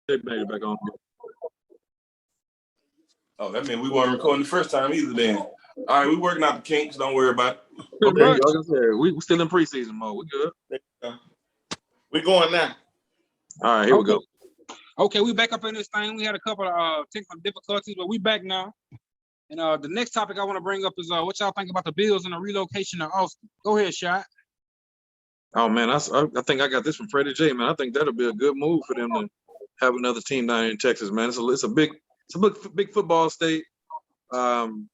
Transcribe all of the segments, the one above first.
They made it back on. Oh, that means we weren't recording the first time either then. All right, we working out the kinks. Don't worry about it. Okay, like I said, we still in preseason mode. We good. We going now. All right, here we go. Okay, we back up in this thing. We had a couple of technical difficulties, but we back now. And the next topic I want to bring up is what y'all think about the Bills and the relocation to Austin. Go ahead, Shot. Oh man, I think I got this from Freddie J. Man, I think that'll be a good move for them to have another team down here in Texas. Man, it's a big football state. And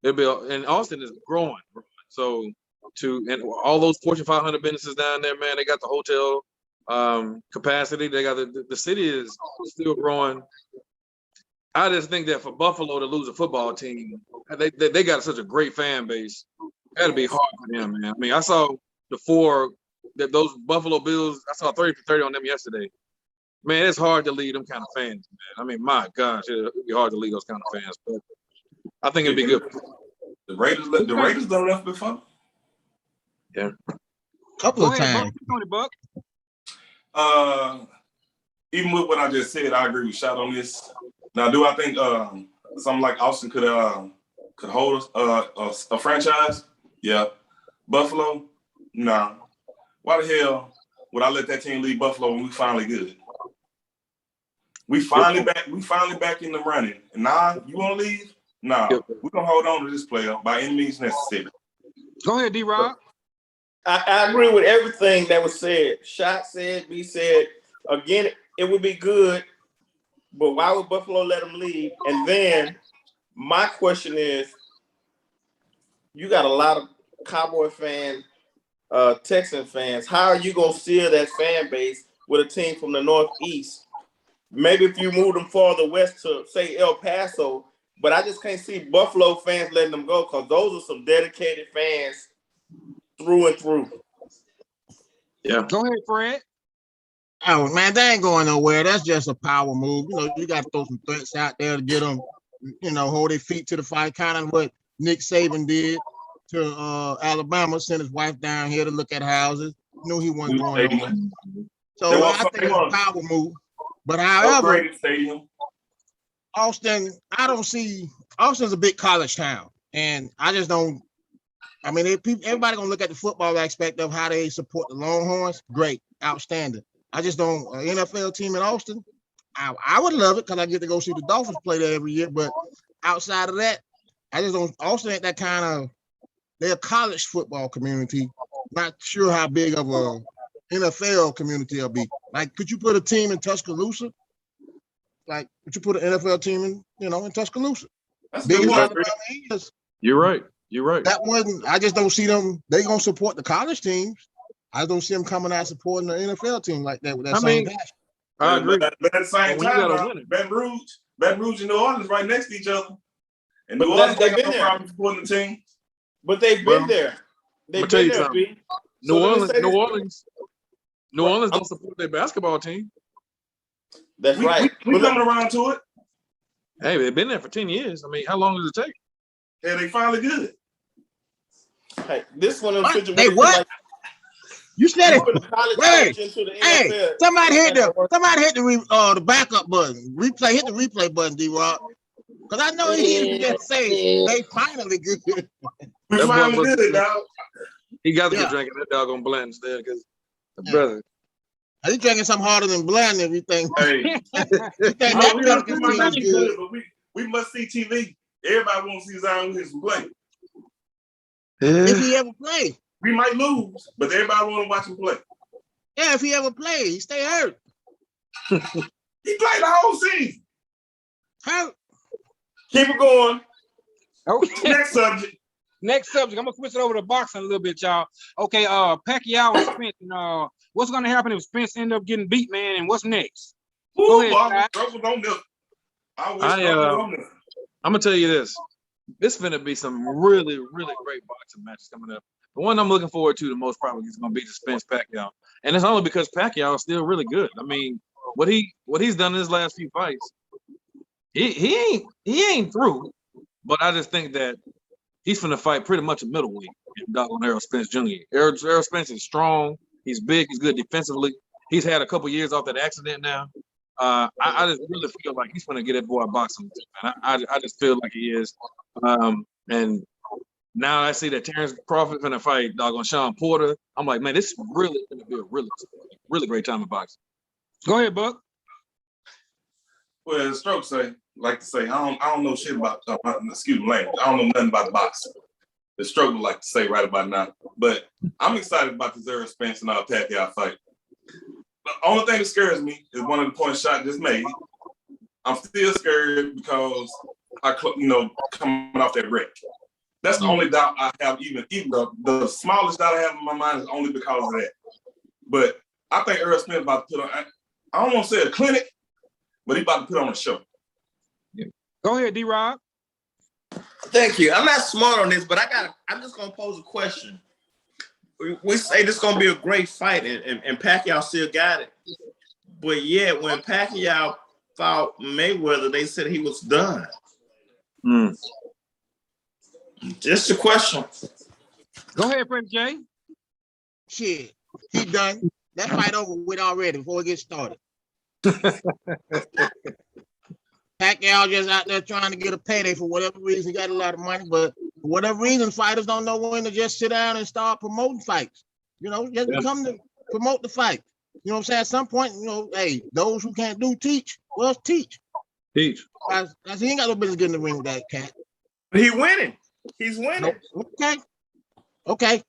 Austin is growing. So and all those Fortune 500 businesses down there, man, they got the hotel capacity. They got the city is still growing. I just think that for Buffalo to lose a football team, they got such a great fan base. That'd be hard for them, man. I mean, I saw those Buffalo Bills. I saw 30 for 30 on them yesterday. Man, it's hard to lead them kind of fans, man. I mean, my gosh, it'd be hard to lead those kind of fans. But I think it'd be good. The Raiders done left before. Yeah, couple of times. Buck. Even with what I just said, I agree with Shot on this. Now, do I think something like Austin could hold a franchise? Yeah. Buffalo? Nah. Why the hell would I let that team leave Buffalo when we finally good? We finally back in the running. And now you want to leave? Nah. We're gonna hold on to this player by any means necessary. Go ahead, D-Rob. I agree with everything that was said. Shot said, B said. Again, it would be good, but why would Buffalo let him leave? And then my question is, you got a lot of Cowboy fans, Texan fans. How are you gonna seal that fan base with a team from the Northeast? Maybe if you move them farther west to say El Paso, but I just can't see Buffalo fans letting them go because those are some dedicated fans through and through. Yeah. Go ahead, Fred. Oh man, they ain't going nowhere. That's just a power move. You know, you got to throw some threats out there to get them, hold their feet to the fire. Kind of what Nick Saban did to Alabama, sent his wife down here to look at houses. Knew he wasn't going nowhere. So I think it's a power move. But however, Austin, Austin's a big college town, and I just don't. I mean, everybody gonna look at the football aspect of how they support the Longhorns. Great, outstanding. I just don't. An NFL team in Austin, I would love it because I get to go see the Dolphins play there every year. But outside of that, I just don't. Austin ain't that kind of. They're a college football community. Not sure how big of a NFL community will be. Like, could you put a team in Tuscaloosa? Like, could you put an NFL team in Tuscaloosa? That's big good. You're right. You're right. That wasn't. I just don't see them. They gonna support the college teams. I don't see them coming out supporting the NFL team like that with that same passion. I agree. But at the same time, Baton Rouge and New Orleans right next to each other. And New Orleans got no problem supporting the team. But they've been there. They've been there, B. New Orleans don't support their basketball team. That's right. We're coming around to it. Hey, they've been there for 10 years. I mean, how long does it take? Yeah, they finally good. Hey, this one of the They what? Like, you said it. Hey, somebody hit the backup button. Hit the replay button, D-Rock. Because I know he didn't just say they finally good. We finally good, dog. He got to be drinking that doggone blend instead because the brother. He's drinking something harder than blend and everything. Hey. We must see TV. Everybody wants to see Zion Williamson play. Yeah. If he ever play. We might lose, but everybody want to watch him play. Yeah, if he ever play, he stay hurt. He played the whole season. Hurt. Keep it going. Okay. Next subject. I'm gonna switch it over to boxing a little bit, y'all. Okay, Pacquiao and Spence. And, what's gonna happen if Spence end up getting beat, man? And what's next? Go ahead, I'm gonna tell you this. This is gonna be some really, really great boxing matches coming up. The one I'm looking forward to the most probably is gonna be the Spence Pacquiao, and it's only because Pacquiao is still really good. I mean, what he's done in his last few fights, he ain't through. But I just think that he's gonna fight pretty much a middleweight in Errol Spence Jr. Errol Spence is strong. He's big. He's good defensively. He's had a couple years off that accident now. I just really feel like he's going to get that boy a boxing, man. I just feel like he is. And now I see that Terrence Crawford going to fight doggone Sean Porter. I'm like, man, this is really going to be a really great time in boxing. Go ahead, Buck. Well, Stroke like to say, I don't know shit about excuse me, language. I don't know nothing about boxing. The Stroke would like to say right about now. But I'm excited about the Errol Spence and Pacquiao fight. The only thing that scares me is one of the points Shot just made. I'm still scared because coming off that wreck. That's the only doubt I have. Even the smallest doubt I have in my mind is only because of that. But I think Errol Spence about to put on. I don't want to say a clinic, but he about to put on a show. Go ahead, D-Rob. Thank you. I'm not smart on this, but I'm just gonna pose a question. We say this is gonna be a great fight, and Pacquiao still got it. But yet, when Pacquiao fought Mayweather, they said he was done. Just a question. Go ahead, Freddie J. Shit, he done. That fight over with already before it gets started. Pacquiao just out there trying to get a payday for whatever reason. He got a lot of money, but for whatever reason, fighters don't know when to just sit down and start promoting fights. Just come to promote the fight. You know what I'm saying? At some point, hey, those who can't do, teach. Well, teach. Teach. I he ain't got no business getting in the ring with that cat. But he's winning. He's winning. Okay.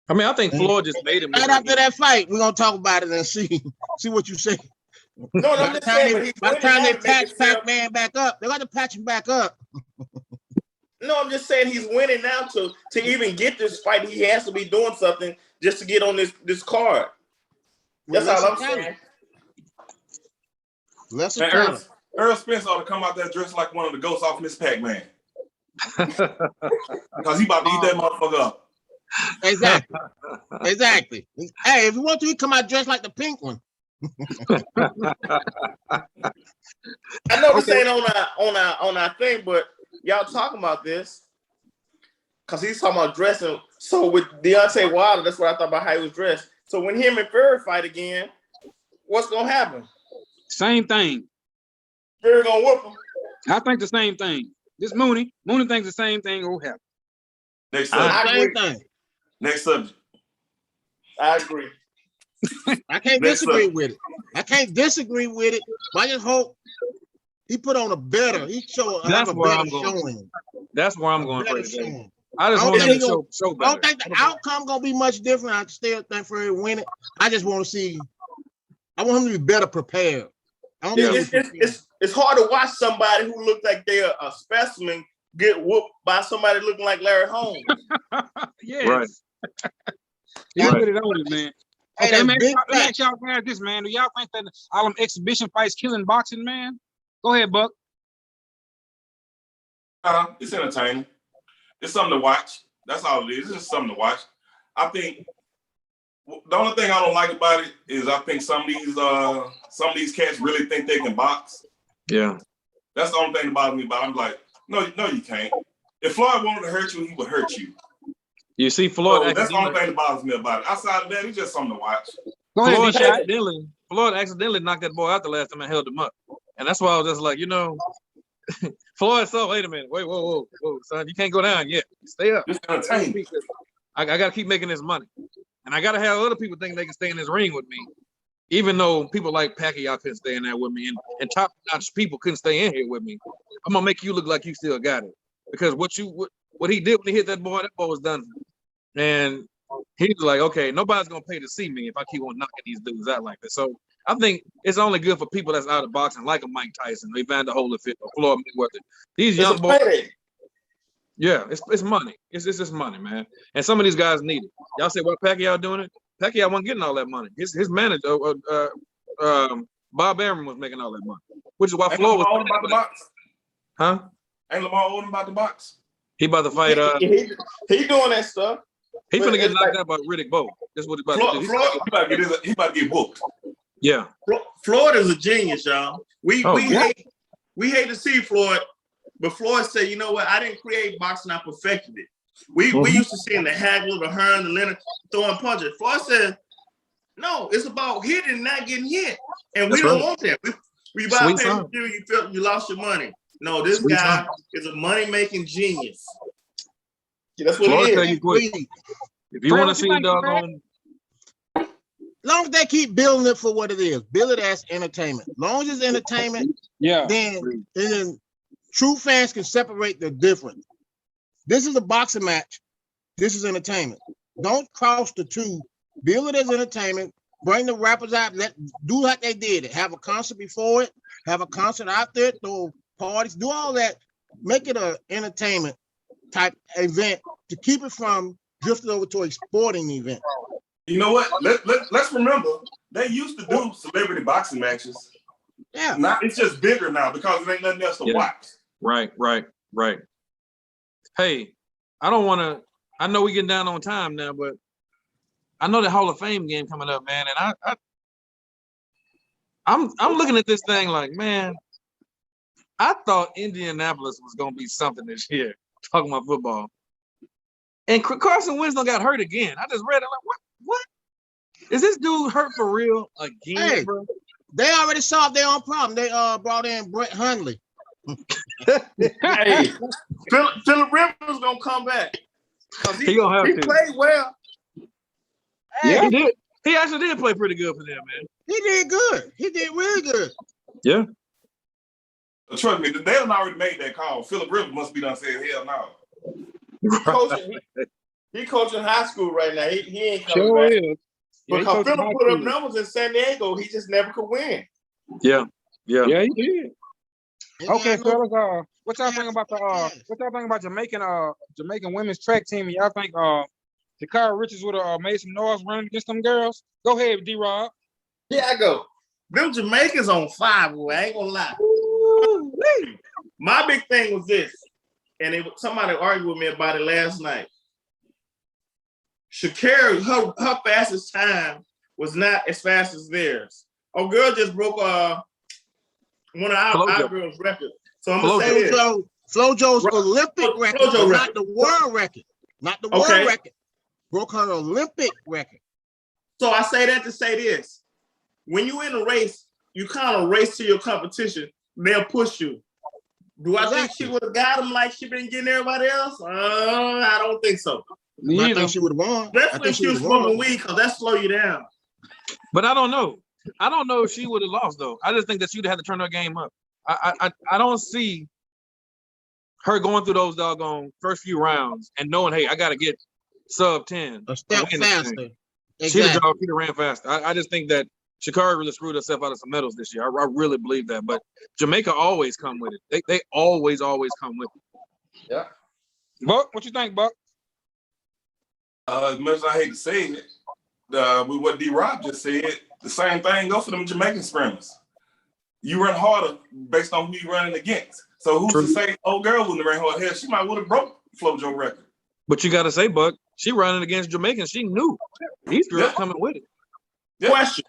I mean, I think Floyd just made him. Right after that fight, we're gonna talk about it and see what you say. No, I'm just saying. By the time they patch Pac-Man back up, they got to patch him back up. No, I'm just saying he's winning now. To even get this fight, he has to be doing something just to get on this card. That's all I'm saying. Errol Spence ought to come out there dressed like one of the ghosts off Miss Pac-Man. Because he about to eat that motherfucker up. Exactly. Hey, if you want to, he come out dressed like the pink one. I know this ain't on our thing, but y'all talking about this because he's talking about dressing. So with Deontay Wilder, that's what I thought about how he was dressed. So when him and Fury fight again, what's gonna happen? Same thing. Fury gonna whoop him. I think the same thing. This Mooney thinks the same thing will happen. Next subject. Same thing. Next subject. I agree. I can't disagree with it. But I just hope he put on a better. He showed a better showing. That's where I'm going. I just want him to show better. I don't think the outcome gonna be much different. I still think for him to win it. I just want to see. I want him to be better prepared. It's hard to watch somebody who looks like they're a specimen get whooped by somebody looking like Larry Holmes. Yes. Right. Y'all put it on it, man. Hey, Okay, man, let me ask y'all guys this, man. Do y'all think that all them exhibition fights killing boxing, man? Go ahead, Buck. It's entertaining. It's something to watch. That's all it is. It's just something to watch. I think the only thing I don't like about it is I think some of these cats really think they can box. Yeah. That's the only thing that bothers me about it. I'm like, no, you can't. If Floyd wanted to hurt you, he would hurt you. You see, Floyd. So that's the only thing that bothers me about it. Outside of that, it's just something to watch. Go ahead, Floyd accidentally knocked that boy out the last time I held him up. And that's why I was just like, Floyd saw, wait a minute. Wait, whoa, son. You can't go down yet. Stay up. It's entertaining. I got to keep making this money. And I got to have other people think they can stay in this ring with me. Even though people like Pacquiao couldn't stay in there with me and top-notch people couldn't stay in here with me. I'm going to make you look like you still got it. Because what he did when he hit that boy was done. And he was like, okay, nobody's going to pay to see me if I keep on knocking these dudes out like this. So I think it's only good for people that's out of boxing, like a Mike Tyson, Evander Holyfield, or Floyd Mayweather. These young boys. Yeah, it's money. It's just money, man. And some of these guys need it. Y'all say, what Pacquiao doing it? Pacquiao wasn't getting all that money. His manager, Bob Arum, was making all that money, which is why Floyd was about the box. Huh? Ain't Lamar old about the box? He about to fight. He doing that stuff. He's gonna get knocked out by Riddick Bowe. That's what he's about to do. He about to get whooped. Yeah. Floyd is a genius, y'all. We hate to see Floyd, but Floyd said, you know what? I didn't create boxing, I perfected it. We used to see in the Hagler, the Hearn, the Leonard throwing punches. Floyd said, No, it's about hitting and not getting hit. And That's we don't right. want that. We buy Sweet pay per son. view, you feel you lost your money. No, this Sweet guy son. is a money-making genius. That's what Floyd it tell is. you quick. Agreed. If you Fred, want to what you see a think, Fred? doggone, Long as they keep building it for what it is, build it as entertainment. Long as it's entertainment, Yeah. then true fans can separate the difference. This is a boxing match. This is entertainment. Don't cross the two. Build it as entertainment. Bring the rappers out. Do like they did it. Have a concert before it. Have a concert out there. Throw parties. Do all that. Make it an entertainment type event to keep it from drifting over to a sporting event. You know what? Let's remember they used to do celebrity boxing matches. Yeah. Now it's just bigger now because there ain't nothing else to watch. right. Hey, I don't want to. I know we getting down on time now, but I know the Hall of Fame game coming up, man, and I'm looking at this thing like, man, I thought Indianapolis was gonna be something this year. Talking about football, and Carson Wentz got hurt again. I just read it like, what? Is this dude hurt for real again, Hey, bro? they already solved their own problem. They brought in Brett Hundley. Hey, Phillip Rivers gonna come back. He gonna have to. played well. Yeah. He did. He actually did play pretty good for them, man. He did good. He did really good. Yeah. Trust me, they done already made that call. Phillip Rivers must be done said, hell no. He coaching high school right now. He ain't coming Sure back. is. Yeah, he Because coaching Phillip high put up school. numbers in San Diego, he just never could win. Yeah. Yeah, he did. He Okay, had no- fellas. What y'all he think had about no- what y'all think about Jamaican women's track team? And y'all think Shakira Richards would have made some noise running against them girls? Go ahead, D-Rob. Here I go. Them Jamaicans on fire, boy. I ain't gonna lie. My big thing was this, and somebody argued with me about it last night. Shakira, her fastest time was not as fast as theirs. Oh, girl just broke one of our girls' record. So I'm gonna say this. Flojo's Olympic record, Flojo but record. not the world record. Not the Okay. world record. Broke her Olympic record. So I say that to say this. When you in a race, you kind of race to your competition. They'll push you. Do I think she would have got him like she been getting everybody else? I don't think so. I think she would have won. That's when she was smoking weed, because that slow you down. But I don't know. I don't know if she would have lost though. I just think that she'd have had to turn her game up. I don't see her going through those doggone first few rounds and knowing, hey, I got to get sub 10. A step win this faster. thing. Exactly. She'd have ran faster. I just think that Shakira really screwed herself out of some medals this year. I really believe that. But Jamaica always come with it. They always come with it. Yeah. Buck, what you think, Buck? As much as I hate to say it, with what D-Rob just said, the same thing goes for them Jamaican sprinters. You run harder based on who you're running against. So who's to say, oh, girl wouldn't have ran hard? Hell, she might would have broke Flojo record. But you got to say, Buck, she running against Jamaicans. She knew these girls coming with it. Yeah. Question.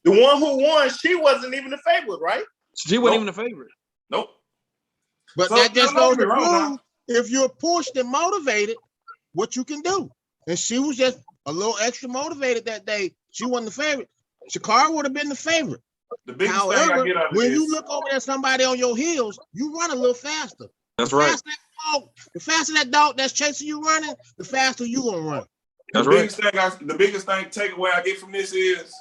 The one who won, she wasn't even the favorite, right? She wasn't even a favorite. Nope. But So, that just don't goes get to me wrong prove now. if you're pushed and motivated, what you can do. And she was just a little extra motivated that day. She wasn't the favorite. Shakira would have been the favorite. The biggest thing I However, get out of when this, you look over at somebody on your heels, you run a little faster. That's right. The faster that dog that's chasing you running, the faster you gonna run. That's the right. biggest thing takeaway I get from this is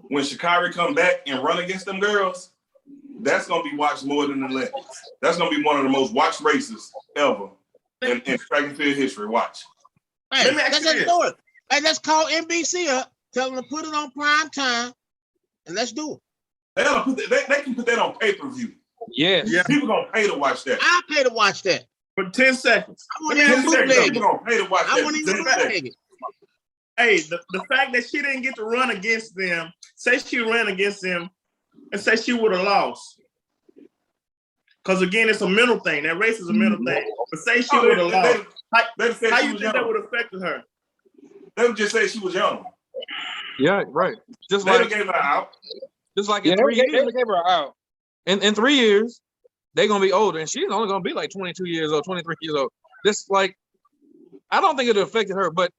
when Shakira come back and run against them girls, that's gonna be watched more than the Olympics. That's gonna be one of the most watched races ever in track and field history. Watch. Hey, Let me ask let's you just this. do it. Hey, let's call NBC up, tell them to put it on prime time, and let's do it. They can put that on pay-per-view. Yes. Yeah. People gonna pay to watch that. I'll pay to watch that. For 10 seconds. I want Let me even ask you this, bootleg People it. gonna pay to watch I that. want even bootleg it. Hey, the fact that she didn't get to run against them, say she ran against them, and say she would have lost. Because again, it's a mental thing. That race is a mental thing. But say she would have lost. How you think that would have affected her? They would just say she was young. Yeah, right. Just They like would gave her out. Yeah, in 3 they years. gave her out. In 3 years, they're gonna be older, and she's only gonna be like 22 years old, 23 years old. This I don't think it affected her, but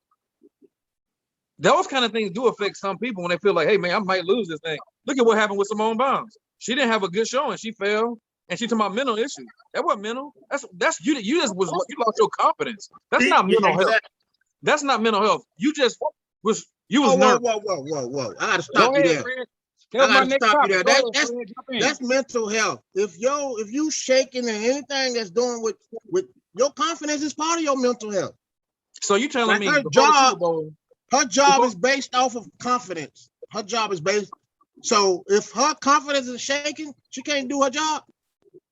those kind of things do affect some people when they feel like, hey man, I might lose this thing. Look at what happened with Simone Biles. She didn't have a good showing. She fell, and she talking about mental issues. That wasn't mental. That's you. You just was you lost your confidence. That's not mental health. That's not mental health. You just was nervous. Whoa. I gotta Go stop you ahead, there. Fred. I gotta stop you there. Go ahead, Fred. Jump in. That's mental health. If you shaking and anything that's doing with your confidence is part of your mental health. So you telling Like me her before the job- Super Bowl, Her job is based off of confidence. Her job is based. So if her confidence is shaking, she can't do her job.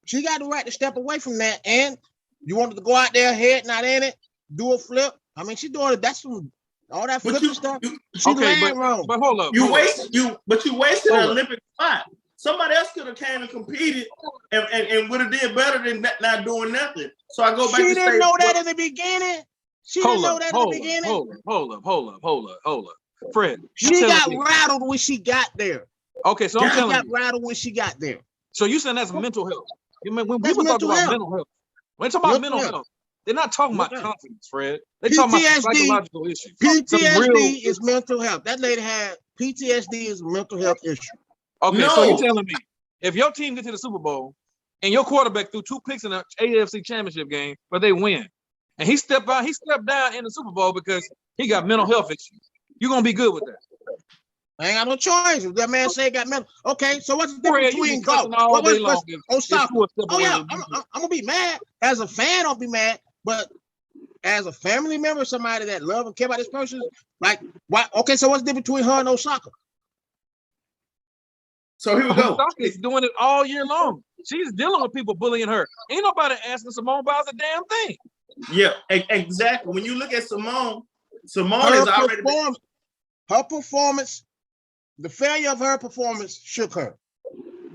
She got the right to step away from that. And you wanted to go out there, head not in it, do a flip. I mean, she doing it. That's some all that flipping stuff. She okay, laying wrong. but hold up. You hold up. wasted Hold an up. Olympic spot. Somebody else could have came and competed and would have did better than not doing nothing. So I go back She to didn't say, know that in the beginning. She didn't know that in the beginning. Hold up. Fred, She got rattled when she got there. okay, so I'm She telling got you. rattled when she got there. So you saying that's mental health? You mean when That's people talk mental about health. mental health, when they talk about Mental mental health. health, they're not talking about Mental health. confidence, Fred. They talking about PTSD. psychological issues. Some real- PTSD is mental health. That lady had PTSD is a mental health issue. Okay, so you No. telling me if your team gets to the Super Bowl and your quarterback threw 2 picks in the AFC Championship game, but they win, and he stepped down in the Super Bowl because he got mental health issues, you gonna be good with that? I ain't got no choice. If that man say he got mental. Okay, so what's the Fred, difference you be between golf? cussing all day long. Osaka. threw a step Oh away yeah, with I'm mental- gonna be mad. As a fan, I'll be mad. But as a family member, somebody that love and care about this person, like why? Okay, so what's the difference between her and Osaka? so here we go. Osaka is doing it all year long. She's dealing with people bullying her. Ain't nobody asking Simone Biles a damn thing. Yeah, exactly. When you look at Simone Her is already performance, the failure of her performance shook her.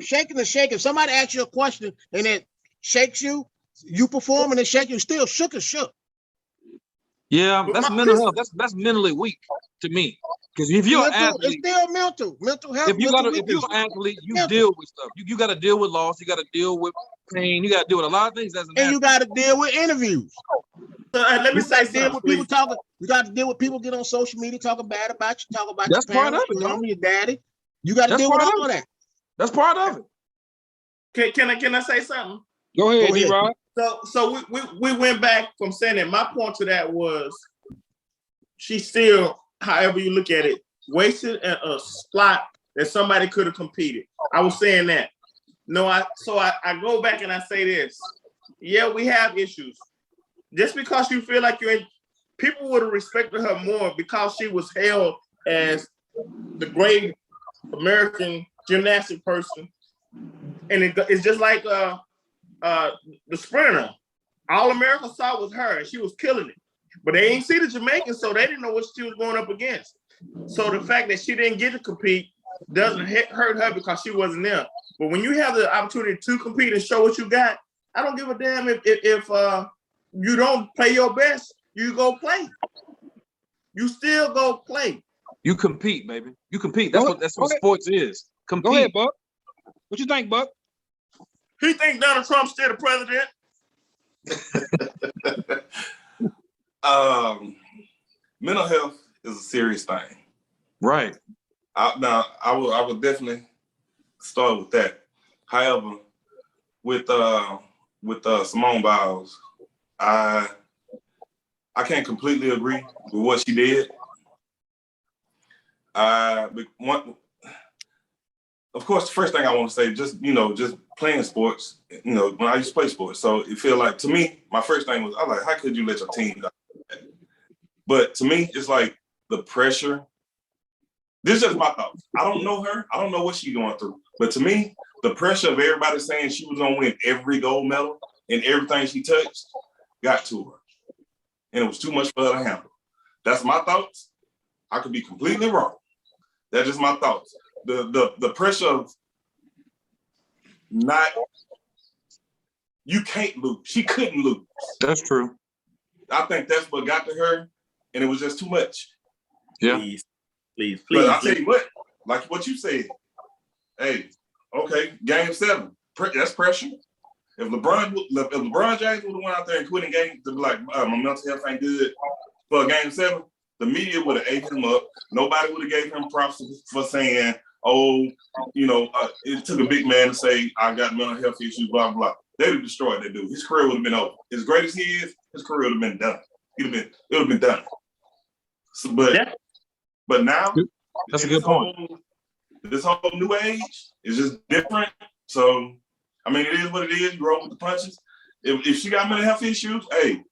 Shaking the shake. If somebody asks you a question and it shakes you, you perform and it shakes you, still shook is shook. Yeah, But that's my mental reason- health. That's mentally weak to me. Because if you're an Mental, it's athlete, still mental health. if you're mental an weakness. athlete, you Mental. deal with stuff. You got to deal with loss. You got to deal with pain. You got to deal with a lot of things as an And athlete. you got to deal with interviews. So, let me You say got to deal something. with people Please. talking. You got to deal with people get on social media talking bad about you, talking about That's your part parents, of it, your though. mama, your daddy. You got to That's deal with part all of of that. That's part of it. Can I say something? Go ahead, Go ahead. D-Rod. So we went back from saying that. My point to that was she still, however you look at it, wasted a spot that somebody could have competed. I was saying that. No, I go back and I say this. Yeah, we have issues. Just because you feel like you're in, people would have respected her more because she was hailed as the great American gymnastic person. And it's just like the sprinter. All America saw was her, and she was killing it. But they ain't see the Jamaicans, so they didn't know what she was going up against. So the fact that she didn't get to compete doesn't hurt her because she wasn't there. But when you have the opportunity to compete and show what you got, I don't give a damn if you don't play your best. You go play. You still go play. You compete, baby. You compete. That's Go what ahead. sports is. Compete. Go ahead, Buck. What you think, Buck? He think Donald Trump's still the president? Mental health is a serious thing. Right. I would definitely start with that. However, with Simone Biles, I can't completely agree with what she did. Of course, the first thing I want to say, just playing sports, when I used to play sports. So it feel like, to me, my first thing was, I was like, how could you let your team down? But to me, it's like the pressure. This is just my thoughts. I don't know her. I don't know what she's going through. But to me, the pressure of everybody saying she was going to win every gold medal and everything she touched got to her. And it was too much for her to handle. That's my thoughts. I could be completely wrong. That's just my thoughts. The pressure of you can't lose. She couldn't lose. That's true. I think that's what got to her, and it was just too much. Yeah. Please. But I'll tell you what, like what you said, hey, okay, game 7, that's pressure. If LeBron James would have went out there and quit in game to be like, my mental health ain't good for game 7, the media would have ate him up. Nobody would have gave him props for saying, oh, it took a big man to say, I got mental health issues, blah, blah. They would have destroyed that dude. His career would have been over. As great as he is, his career would have been done. It would have been done. So, but now, That's a good point. This whole new age is just different. So, I mean, it is what it is. You roll with the punches. If she got mental health issues, hey,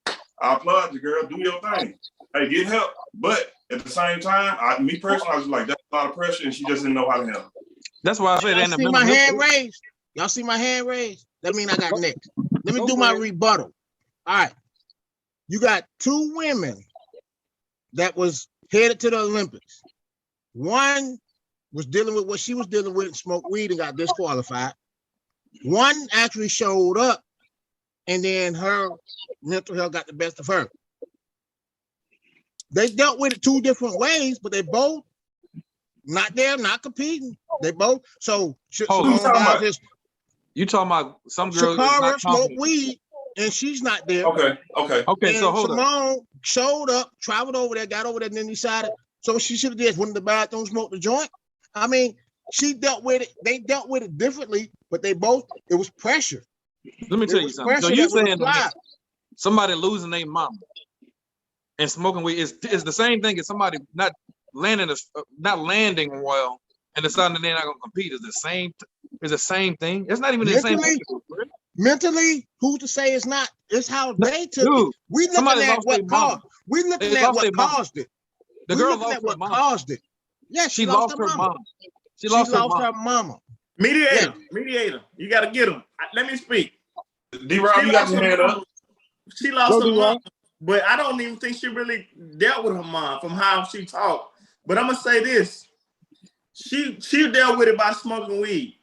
I applaud you, girl. Do your thing. Hey, get help. But at the same time, me personally, I was like, that's a lot of pressure, and she just didn't know how to handle it. That's why I said, Y'all see my hand raised? Y'all see my hand raised? That means I got next. Let me do my rebuttal. All right. You got two women that was headed to the Olympics. One was dealing with what she was dealing with, smoked weed and got disqualified. One actually showed up, and then her mental health got the best of her. They dealt with it two different ways, but they both not there, not competing. They both. So you talking about some girl Shakara smoked weed and she's not there. Okay. And so hold Simone showed up, traveled over there, got over there, and then decided. So what she should have did went in the bathroom, smoked the joint. I mean, she dealt with it. They dealt with it differently, but they both. It was pressure. Let me tell you something. So you saying somebody losing their mama and smoking weed is the same thing as somebody not landing well and deciding that they're not gonna compete. Is the same thing. It's not even the same thing. Mentally, who's to say it's not? It's how they took it. We looking at what caused. We looking at what caused it. The girl lost her mama. Caused it. Yeah, she lost her mama. She lost her mama. Mediator. You got to get him. Let me speak. D-Rob, you got your hand up. She lost her mom, but I don't even think she really dealt with her mom from how she talked. But I'm gonna say this: she dealt with it by smoking weed.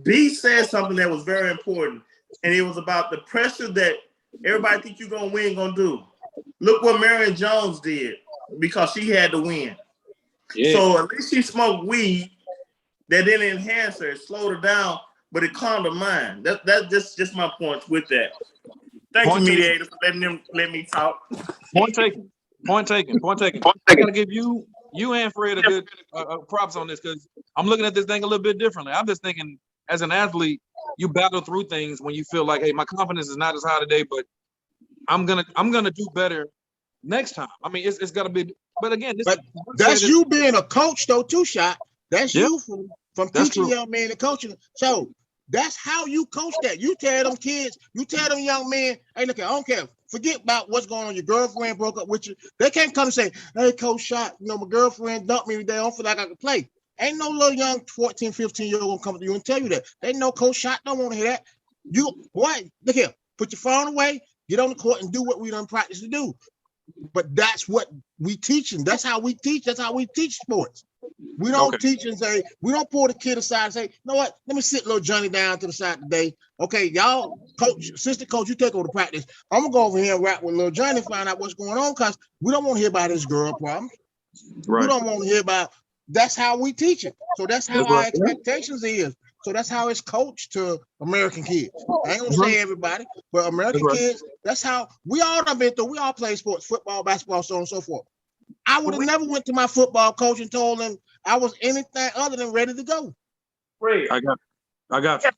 B said something that was very important, and it was about the pressure that everybody think you're gonna win, gonna do. Look what Marion Jones did because she had to win. Yeah. So at least she smoked weed that didn't enhance her, it slowed her down, but it calmed her mind. That's just my point with that. Thank you, mediator, for let me talk. Point taken. I gotta give you and Fred a good props on this because I'm looking at this thing a little bit differently. I'm just thinking, as an athlete, you battle through things when you feel like, hey, my confidence is not as high today, but I'm gonna do better next time. I mean, it's gotta be. But again, that's you being a coach though, too, Shot. That's you from teaching young men and coaching. So that's how you coach that. You tell them kids, you tell them young men, hey, look, I don't care. Forget about what's going on. Your girlfriend broke up with you. They can't come and say, hey, Coach Shot, my girlfriend dumped me today. I don't feel like I can play. Ain't no little young 14, 15-year-old gonna come to you and tell you that. They know Coach Shot don't want to hear that. Look here, put your phone away, get on the court and do what we done practice to do. But that's what we teaching. That's how we teach. That's how we teach sports. We don't teach and say, we don't pull the kid aside and say, you know what, let me sit little Johnny down to the side today. Okay, y'all, coach, assistant coach, you take over the practice. I'm gonna go over here and rap with little Johnny, find out what's going on, because we don't want to hear about his girl problems. Right. We don't want to hear about, that's how we teach it. So that's how our expectations is. So that's how it's coached to American kids. I ain't gonna say everybody, but American kids, that's how we all have been through. We all play sports, football, basketball, so on and so forth. I would have never went to my football coach and told him I was anything other than ready to go. Fred, I got you.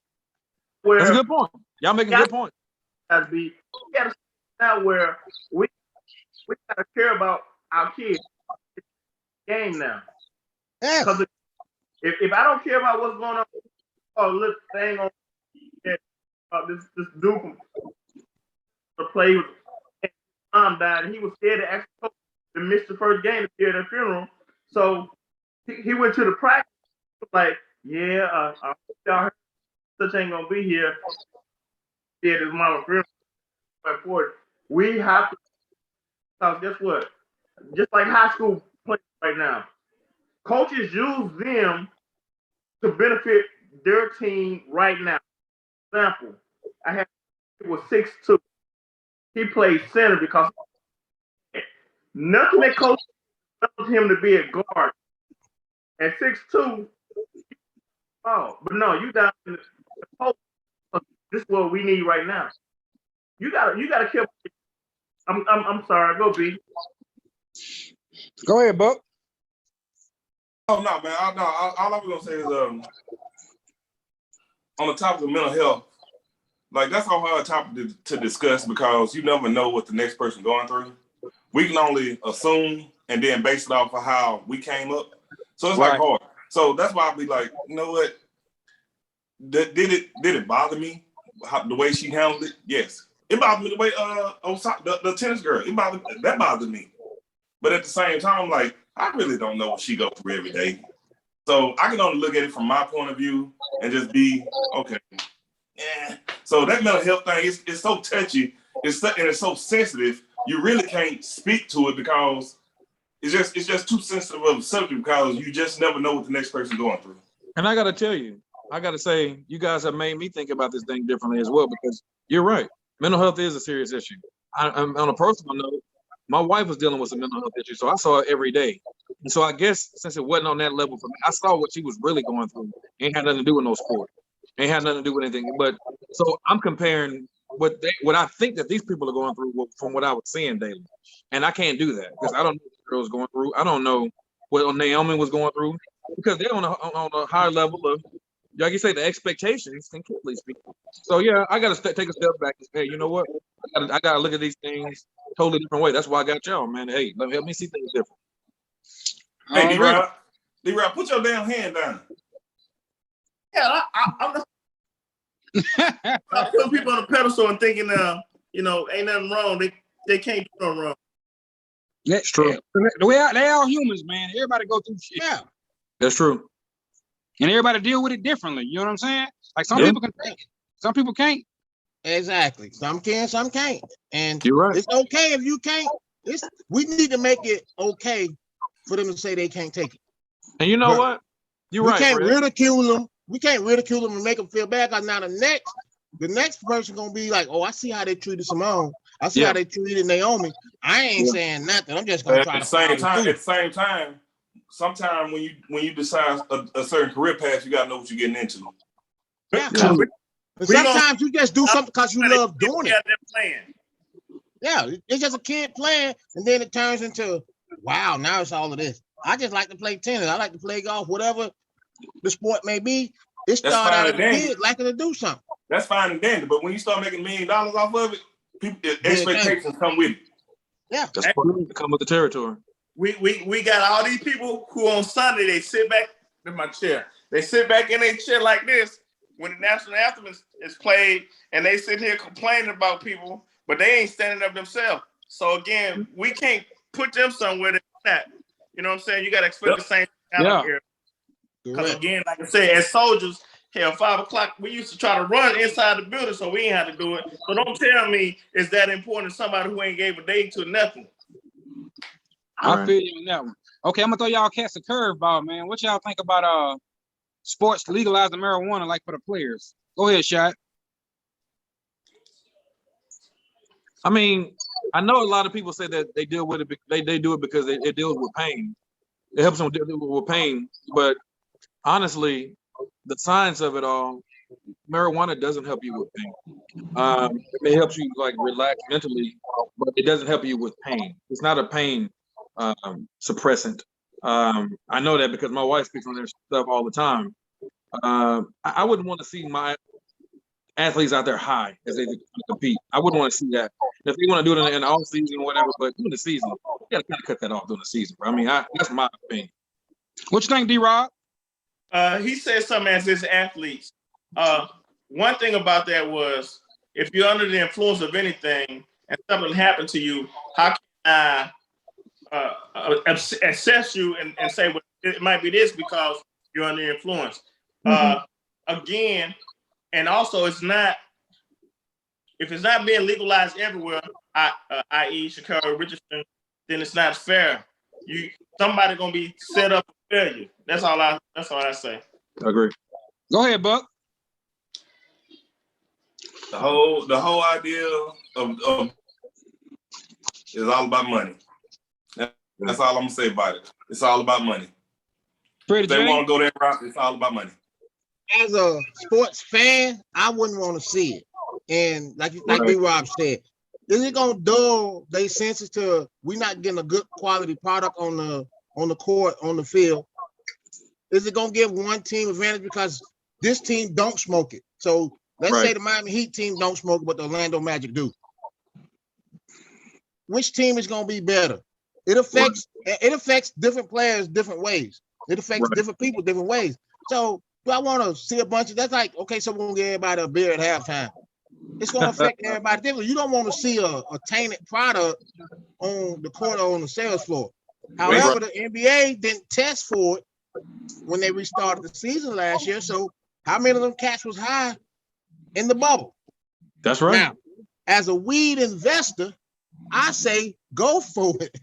That's a good point. Y'all making a good point. We got to now where we got to care about our kids. Game now. Yeah. Because if I don't care about what's going on, look, thing on this dude to play with, his mom died, and he was scared to ask coach to miss the first game to be at her funeral. So he went to the practice like, y'all heard such ain't gonna be here. He had his mama funeral. We have to, because guess what? Just like high school players right now, coaches use them to benefit their team right now. For example, I had was 6'2". He played center because nothing that coach tells him to be a guard. At 6'2", but no, you down in the post. This is what we need right now. You gotta kill. I'm sorry. Go B. Go ahead, Buck. Oh no, man. All I was gonna say is on the topic of mental health, like that's a hard topic to discuss because you never know what the next person going through. We can only assume and then base it off of how we came up. So it's like Right. hard. So that's why I'll be like, you know what? Did it bother me the way she handled it? Yes. It bothered me the way the tennis girl. That bothered me. But at the same time, like I really don't know what she goes through every day. So I can only look at it from my point of view and just be okay. Yeah. So that mental health thing is so touchy. It's so sensitive. You really can't speak to it because it's just too sensitive of a subject because you just never know what the next person's going through. And I got to tell you, I got to say, you guys have made me think about this thing differently as well because you're right. Mental health is a serious issue. I'm on a personal note, my wife was dealing with some mental health issues, so I saw it every day. And so I guess since it wasn't on that level for me, I saw what she was really going through. Ain't had nothing to do with no sport. Ain't had nothing to do with anything. But so I'm comparing what I think that these people are going through from what I was seeing daily. And I can't do that because I don't know what the girl's going through. I don't know what Naomi was going through because they're on a higher level of, like you say, the expectations can kill these people. So yeah, I got to take a step back and say, hey, you know what? I got to look at these things totally different way. That's why I got y'all, man. Hey, help me see things different. Hey, Already. D-Rob, put your damn hand down. Yeah, I'm putting people on a pedestal and thinking, ain't nothing wrong. They can't do no wrong. It's true. The way they all humans, man. Everybody go through shit. Yeah. That's true. And everybody deal with it differently. You know what I'm saying? Like some Yeah. people can take it, some people can't. Exactly. Some can, some can't. And You're right. it's okay if you can't. We need to make it okay for them to say they can't take it. And you know Right. what? You're We right, can't Fred. ridicule them. We can't ridicule them and make them feel bad because now the next person gonna be like, oh, I see how they treated Simone. I see Yeah. how they treated Naomi. I ain't Yeah. saying nothing. I'm just gonna try At to the same time, sometimes when you decide a certain career path, you gotta know what you're getting into. Yeah. Yeah. And sometimes you just do something because you love doing it. Playing. Yeah, it's just a kid playing, and then it turns into, wow, now it's all of this. I just like to play tennis. I like to play golf, whatever the sport may be. It That's started fine out as and a dandy. kid liking to do something. That's fine and dandy. But when you start making $1 million off of it, expectations come with it. Yeah. That's part of it. Come with the territory. We got all these people who on Sunday they sit back in my chair. They sit back in their chair like this when the national anthem is played, and they sit here complaining about people, but they ain't standing up themselves. So again, we can't put them somewhere they're not. You know what I'm saying? You got to expect the same thing out here. Because again, like I said, as soldiers, hell, 5 o'clock, we used to try to run inside the building, so we ain't have to do it. So don't tell me it's that important to somebody who ain't gave a day to nothing. I feel you on that one. Okay, I'm gonna throw y'all cats a curveball, man. What y'all think about sports legalizing marijuana like for the players? Go ahead, Shot. I mean, I know a lot of people say that they deal with it. They do it because it deals with pain. It helps them deal with pain. But honestly, the science of it all, marijuana doesn't help you with pain. It helps you like relax mentally, but it doesn't help you with pain. It's not a pain suppressant. I know that because my wife speaks on their stuff all the time. I wouldn't want to see my athletes out there high as they compete. I wouldn't want to see that. If they want to do it in the off season or whatever, but during the season, you got to kind of cut that off during the season. Bro. I mean, that's my opinion. What you think, D-Rob? He said something as his athletes. One thing about that was if you're under the influence of anything and something happened to you, how can I assess you and say, well, it might be this because you're under the influence? Again, and also if it's not being legalized everywhere, i.e. Chicago, Richardson, then it's not fair. Somebody gonna be set up for failure. That's all I say. I agree. Go ahead, Buck. The whole idea of is all about money. That's all I'm gonna say about it. It's all about money. If they want to go that route, it's all about money. As a sports fan, I wouldn't want to see it. And like B-Rob said, Is it gonna dull their senses to we not getting a good quality product on the court, on the field? Is it gonna give one team advantage because this team don't smoke it? So let's say the Miami Heat team don't smoke it, but the Orlando Magic do. Which team is gonna be better? It affects different players different ways. It affects different people different ways. So do I want to see a bunch of that's like okay, so we're gonna give everybody a beer at halftime. It's gonna affect everybody differently. You don't want to see a tainted product on the court or on the sales floor. However, the NBA didn't test for it when they restarted the season last year. So how many of them cats was high in the bubble? That's right. Now, as a weed investor, I say go for it.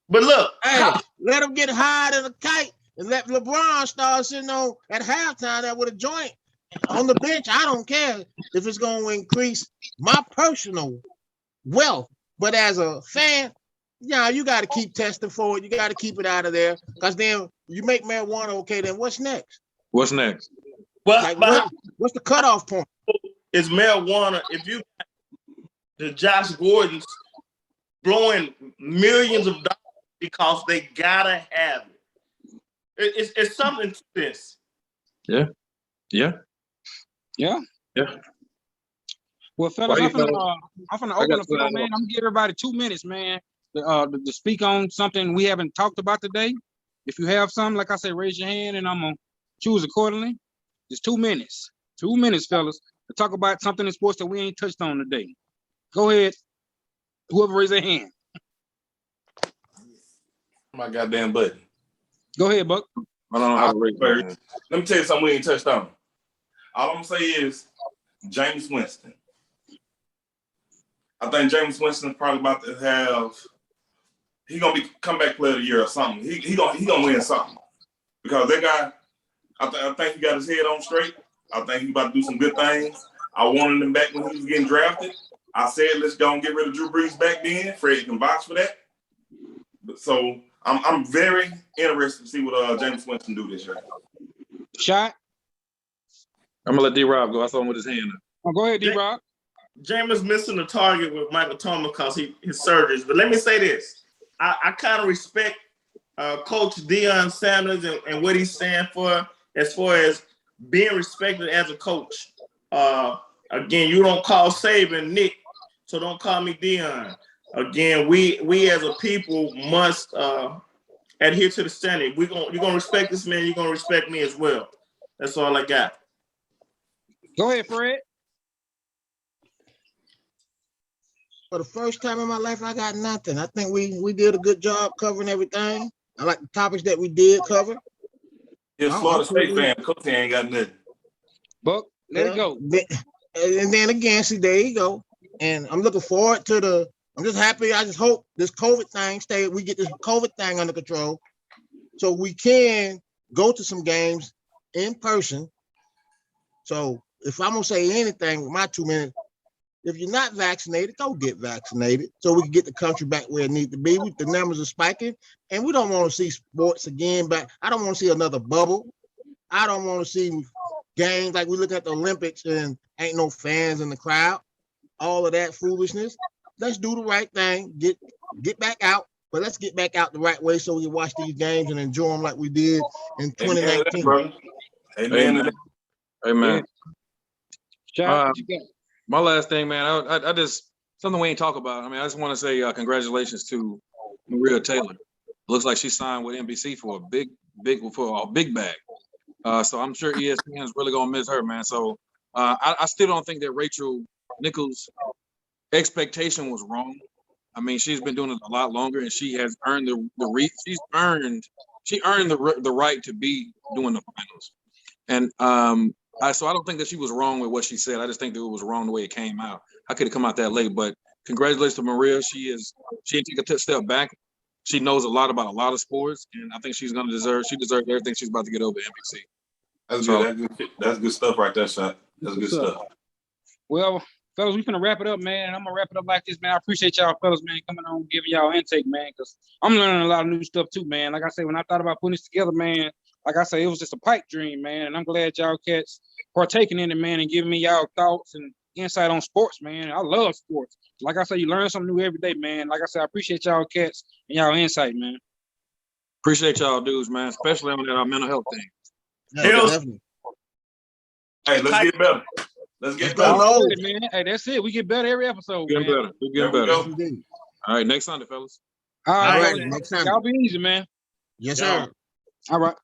But look, hey, let them get higher than a kite and let LeBron start sitting on at halftime that with a joint on the bench. I don't care if it's going to increase my personal wealth, but as a fan, yeah, you got to keep testing for it. You got to keep it out of there because then you make marijuana okay. Then what's next? What's next? But, like, what's the cutoff point? Is marijuana? If you the Josh Gordons blowing millions of dollars because they gotta have it. It's something to this. Yeah. Well, fellas, I'm gonna open the floor, man. I'm gonna give everybody 2 minutes, man, to speak on something we haven't talked about today. If you have something, like I say, raise your hand, and I'm gonna choose accordingly. Just 2 minutes. 2 minutes, fellas, to talk about something in sports that we ain't touched on today. Go ahead. Whoever raise their hand. My goddamn button. Go ahead, Buck. I don't know how to raise my hand. Let me tell you something we ain't touched on. All I'm gonna say is James Winston. I think James Winston's probably about to have. He gonna be comeback player of the year or something. He gonna win something because that guy. I think he got his head on straight. I think he about to do some good things. I wanted him back when he was getting drafted. I said let's go and get rid of Drew Brees back then. Fred can vouch for that. So I'm very interested to see what James Winston do this year. Shot. I'm gonna let D-Rob go. I saw him with his hand up. Oh, go ahead, D-Rob. James missing the target with Michael Thomas because his surgeries. But let me say this: I kind of respect Coach Deion Sanders and what he's standing for as far as being respected as a coach. Again, you don't call Saban Nick, so don't call me Deion. Again, we as a people must adhere to the standard. You're gonna respect this man. You're gonna respect me as well. That's all I got. Go ahead, Fred. For the first time in my life, I got nothing. I think we did a good job covering everything. I like the topics that we did cover. You're a Florida State fan. Coach ain't got nothing. Buck, let it go. And then again, see, there you go. And I'm looking forward to I'm just happy. I just hope this COVID thing we get this COVID thing under control so we can go to some games in person. So if I'm gonna say anything with my 2 minutes, if you're not vaccinated, go get vaccinated so we can get the country back where it needs to be. The numbers are spiking, and we don't want to see sports again back. I don't want to see another bubble. I don't want to see games like we look at the Olympics and ain't no fans in the crowd. All of that foolishness. Let's do the right thing. Get back out, but let's get back out the right way so we can watch these games and enjoy them like we did in 2019. Amen. Amen. Yeah. My last thing, man, I just something we ain't talk about. I mean, I just want to say congratulations to Maria Taylor. Looks like she signed with NBC for a big bag. So I'm sure ESPN is really gonna miss her, man. So I still don't think that Rachel Nichols' expectation was wrong. I mean, she's been doing it a lot longer, and she has earned she earned the right to be doing the finals. And so I don't think that she was wrong with what she said. I just think that it was wrong the way it came out. I could have come out that late, but congratulations to Maria. She didn't take a step back. She knows a lot about a lot of sports, and I think she deserves everything she's about to get over at NBC. That's good. That's good stuff right there, Shot. That's good stuff. Well, fellas, we're gonna wrap it up, man. And I'm gonna wrap it up like this, man. I appreciate y'all fellas, man, coming on, giving y'all intake, man, because I'm learning a lot of new stuff too, man. Like I said, when I thought about putting this together, man, like I say, it was just a pipe dream, man. And I'm glad y'all cats partaking in it, man, and giving me y'all thoughts and insight on sports, man. I love sports. Like I said, you learn something new every day, man. Like I said, I appreciate y'all cats and y'all insight, man. Appreciate y'all dudes, man, especially on that mental health thing. Yeah, Hills. definitely. Hey, let's get better. Let's get Let's go, better. Noles. Hey, man. Hey, that's it. We get better every episode, Getting man. better. We're There getting we better. go. Indeed. All right, next Sunday, fellas. All All right, right, fellas. next Sunday. Y'all be easy, man. Yes, Yeah. sir. All right.